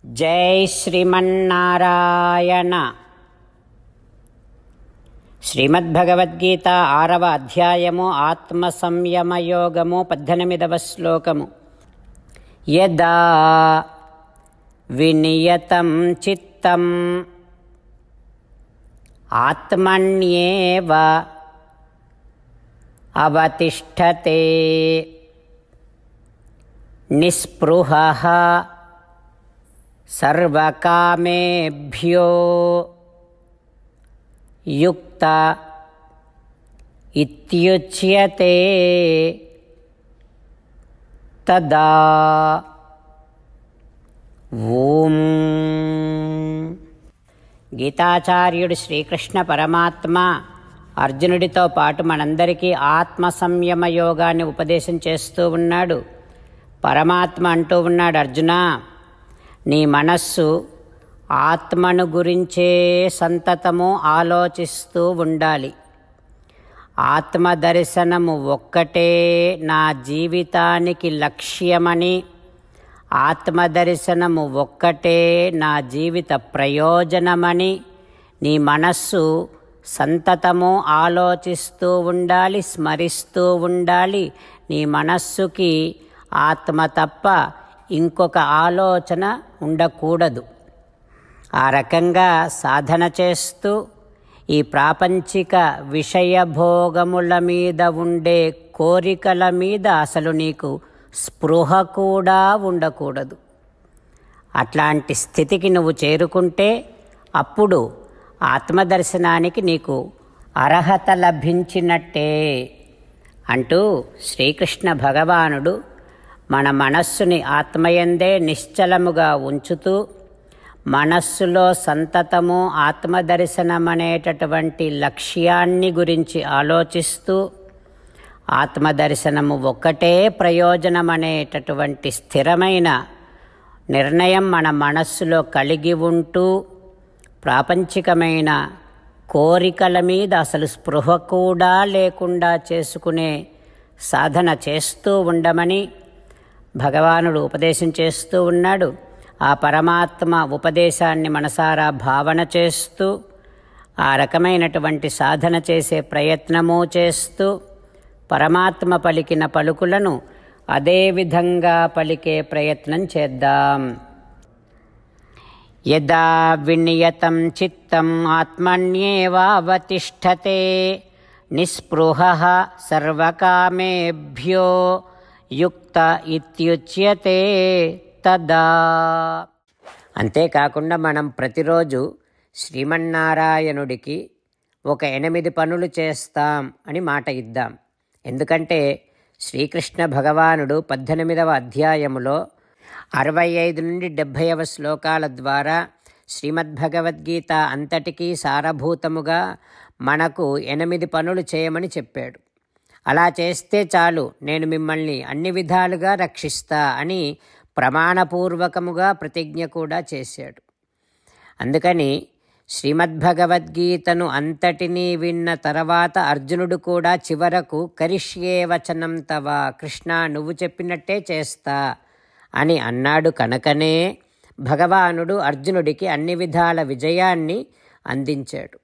జై శ్రీమన్నారాయణ. శ్రీమద్భగవద్గీత 6వ అధ్యాయము ఆత్మ సంయమ యోగము 18వ శ్లోకము. యదా వినియతం చిత్తం ఆత్మన్యేవ అవతిష్ఠతే నిస్పృహః సర్వకామేభ్యో యుక్త ఇత్యుచ్యతే తదా ఓం. గీతాచార్యుడు శ్రీకృష్ణ పరమాత్మ అర్జునుడితో పాటు మనందరికీ ఆత్మ సంయమ యోగాన్ని ఉపదేశం చేస్తూ ఉన్నాడు. పరమాత్మ అంటూ ఉన్నాడు, అర్జున, నీ మనస్సు ఆత్మను గురించే సంతతము ఆలోచిస్తూ ఉండాలి. ఆత్మదర్శనము ఒక్కటే నా జీవితానికి లక్ష్యమని, ఆత్మదర్శనము ఒక్కటే నా జీవిత ప్రయోజనమని నీ మనస్సు సంతతము ఆలోచిస్తూ ఉండాలి, స్మరిస్తూ ఉండాలి. నీ మనస్సుకి ఆత్మ తప్ప ఇంకొక ఆలోచన ఉండకూడదు. ఆ రకంగా సాధన చేస్తూ ఈ ప్రాపంచిక విషయభోగముల మీద ఉండే కోరికల మీద అసలు నీకు స్పృహ కూడా ఉండకూడదు. అట్లాంటి స్థితికి నువ్వు చేరుకుంటే అప్పుడు ఆత్మదర్శనానికి నీకు అర్హత లభించినట్టే అంటూ శ్రీకృష్ణ భగవానుడు మన మనస్సుని ఆత్మయందే నిశ్చలముగా ఉంచుతూ, మనస్సులో సంతతము ఆత్మదర్శనమనేటటువంటి లక్ష్యాన్ని గురించి ఆలోచిస్తూ, ఆత్మదర్శనము ఒక్కటే ప్రయోజనమనేటటువంటి స్థిరమైన నిర్ణయం మన మనస్సులో కలిగి ఉంటూ, ప్రాపంచికమైన కోరికల మీద అసలు స్పృహ కూడా లేకుండా చేసుకునే సాధన చేస్తూ ఉండమని భగవానుడు ఉపదేశం చేస్తూ ఉన్నాడు. ఆ పరమాత్మ ఉపదేశాన్ని మనసారా భావన చేస్తూ, ఆ రకమైనటువంటి సాధన చేసే ప్రయత్నము చేస్తూ, పరమాత్మ పలికిన పలుకులను అదే విధంగా పలికే ప్రయత్నం చేద్దాం. యదా వినియతం చిత్తం ఆత్మన్యేవావతిష్ఠతే నిస్పృహః సర్వకామేభ్యో యుక్త ఇత్యుచ్యతే తదా. అంతేకాకుండా మనం ప్రతిరోజు శ్రీమన్నారాయణుడికి ఒక 8 పనులు చేస్తాం అని మాట ఇద్దాం. ఎందుకంటే శ్రీకృష్ణ భగవానుడు 18వ అధ్యాయములో 65 నుండి 70వ శ్లోకాల ద్వారా శ్రీమద్భగవద్గీత అంతటికీ సారభూతముగా మనకు 8 పనులు చేయమని చెప్పాడు. అలా చేస్తే చాలు, నేను మిమ్మల్ని అన్ని విధాలుగా రక్షిస్తా అని ప్రమాణపూర్వకముగా ప్రతిజ్ఞ కూడా చేశాడు. అందుకని శ్రీమద్భగవద్గీతను అంతటినీ విన్న తర్వాత అర్జునుడు కూడా చివరకు కరిష్యే వచనం తవ, కృష్ణ నువ్వు చెప్పినట్టే చేస్తా అని అన్నాడు. కనుకనే భగవానుడు అర్జునుడికి అన్ని విధాల విజయాన్ని అందించాడు.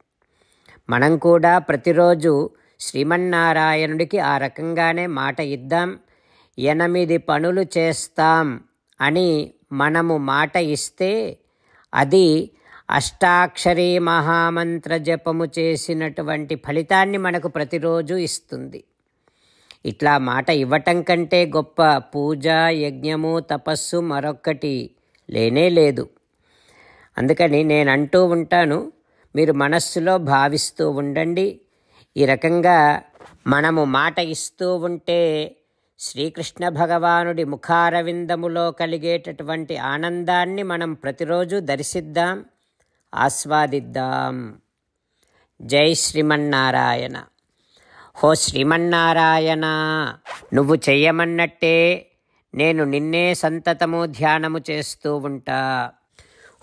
మనం కూడా ప్రతిరోజు శ్రీమన్నారాయణుడికి ఆ రకంగానే మాట ఇద్దాం. 8 పనులు చేస్తాం అని మనము మాట ఇస్తే అది అష్టాక్షరీ మహామంత్ర జపము చేసినటువంటి ఫలితాన్ని మనకు ప్రతిరోజు ఇస్తుంది. ఇట్లా మాట ఇవ్వటం కంటే గొప్ప పూజ, యజ్ఞము, తపస్సు మరొక్కటి లేనే లేదు. అందుకని నేను అంటూ ఉంటాను, మీరు మనస్సులో భావిస్తూ ఉండండి. ఈ రకంగా మనము మాట ఇస్తూ ఉంటే శ్రీకృష్ణ భగవానుడి ముఖారవిందములో కలిగేటటువంటి ఆనందాన్ని మనం ప్రతిరోజు దర్శిద్దాం, ఆస్వాదిద్దాం. జై శ్రీమన్నారాయణ. హో శ్రీమన్నారాయణ, నువ్వు చెయ్యమన్నట్టే నేను నిన్నే సంతతము ధ్యానము చేస్తూ ఉంటా.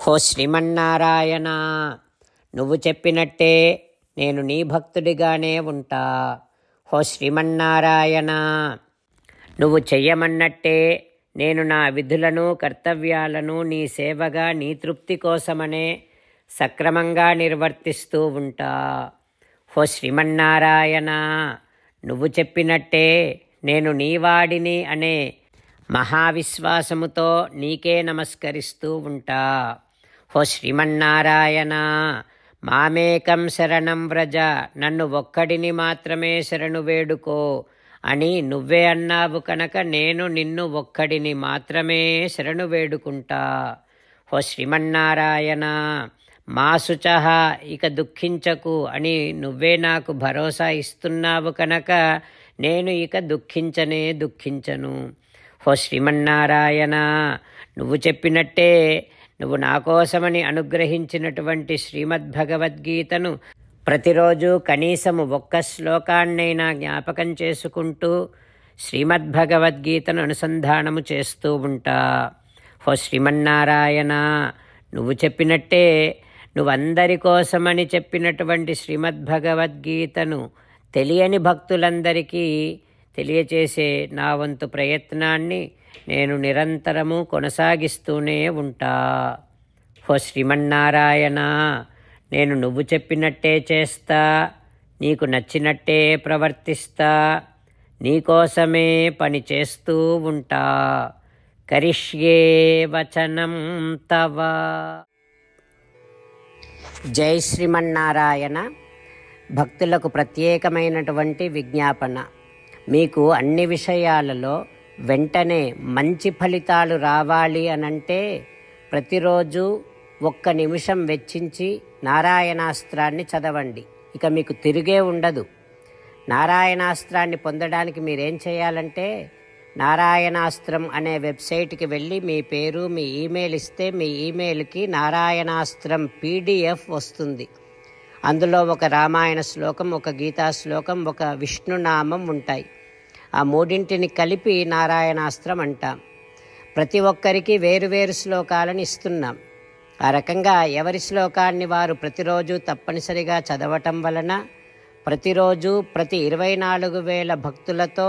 హో శ్రీమన్నారాయణ, నువ్వు చెప్పినట్టే నేను నీ భక్తుడిగానే ఉంటా. హో శ్రీమన్నారాయణ, నువ్వు చెయ్యమన్నట్టే నేను నా విధులను కర్తవ్యాలను నీ సేవగా నీ తృప్తి కోసమనే సక్రమంగా నిర్వర్తిస్తూ ఉంటా. ఓ శ్రీమన్నారాయణ, నువ్వు చెప్పినట్టే నేను నీవాడిని అనే మహావిశ్వాసముతో నీకే నమస్కరిస్తూ ఉంటా. ఓ శ్రీమన్నారాయణ, మామేకం శరణం వ్రజ, నన్ను ఒక్కడిని మాత్రమే శరణు వేడుకో అని నువ్వే అన్నావు కనుక నేను నిన్ను ఒక్కడిని మాత్రమే శరణు వేడుకుంటా. ఓ శ్రీమన్నారాయణ, మా శుచః, ఇక దుఃఖించకు అని నువ్వే నాకు భరోసా ఇస్తున్నావు కనుక నేను ఇక దుఃఖించను. ఓ శ్రీమన్నారాయణ, నువ్వు చెప్పినట్టే నువ్వు నా కోసమని అనుగ్రహించినటువంటి శ్రీమద్భగవద్గీతను ప్రతిరోజు కనీసము ఒక్క శ్లోకాన్నైనా జ్ఞాపకం చేసుకుంటూ శ్రీమద్భగవద్గీతను అనుసంధానము చేస్తూ ఉంటా. ఓ శ్రీమన్నారాయణ, నువ్వు చెప్పినట్టే నువ్వందరి కోసమని చెప్పినటువంటి శ్రీమద్భగవద్గీతను తెలియని భక్తులందరికీ తెలియచేసే నా వంతు ప్రయత్నాన్ని నేను నిరంతరము కొనసాగిస్తూనే ఉంటా. ఓ శ్రీమన్నారాయణ, నేను నువ్వు చెప్పినట్టే చేస్తా, నీకు నచ్చినట్టే ప్రవర్తిస్తా, నీకోసమే పని చేస్తూ ఉంటా. కరిష్యే వచనం తవ. జై శ్రీమన్నారాయణ. భక్తులకు ప్రత్యేకమైనటువంటి విజ్ఞాపన. మీకు అన్ని విషయాలలో వెంటనే మంచి ఫలితాలు రావాలి అనంటే ప్రతిరోజు 1 నిమిషం వెచ్చించి నారాయణాస్త్రాన్ని చదవండి. ఇక మీకు తిరిగే ఉండదు. నారాయణాస్త్రాన్ని పొందడానికి మీరేం చేయాలంటే నారాయణాస్త్రం అనే వెబ్సైట్కి వెళ్ళి మీ పేరు, మీ ఈమెయిల్ ఇస్తే మీ ఈమెయిల్కి నారాయణాస్త్రం PDF వస్తుంది. అందులో ఒక రామాయణ శ్లోకం, ఒక గీతా శ్లోకం, ఒక విష్ణునామం ఉంటాయి. ఆ మూడింటిని కలిపి నారాయణాస్త్రం అంటాం. ప్రతి ఒక్కరికి వేరువేరు శ్లోకాలను ఇస్తున్నాం. ఆ రకంగా ఎవరి శ్లోకాన్ని వారు ప్రతిరోజు తప్పనిసరిగా చదవటం వలన ప్రతిరోజు ప్రతి 24,000 భక్తులతో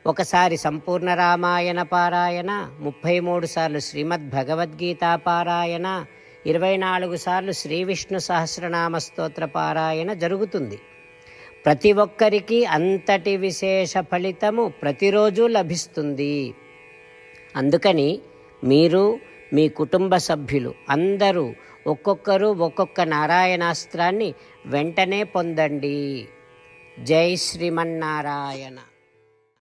ఒకసారి సంపూర్ణ రామాయణ పారాయణ, 33 సార్లు శ్రీమద్భగవద్గీత పారాయణ, 24 సార్లు శ్రీ విష్ణు సహస్రనామ స్తోత్ర పారాయణ జరుగుతుంది. ప్రతి ఒక్కరికి అంతటి విశేష ఫలితము ప్రతిరోజు లభిస్తుంది. అందుకని మీరు, మీ కుటుంబ సభ్యులు అందరూ ఒక్కొక్కరు ఒక్కొక్క నారాయణాస్త్రాన్ని వెంటనే పొందండి. జై శ్రీమన్నారాయణ.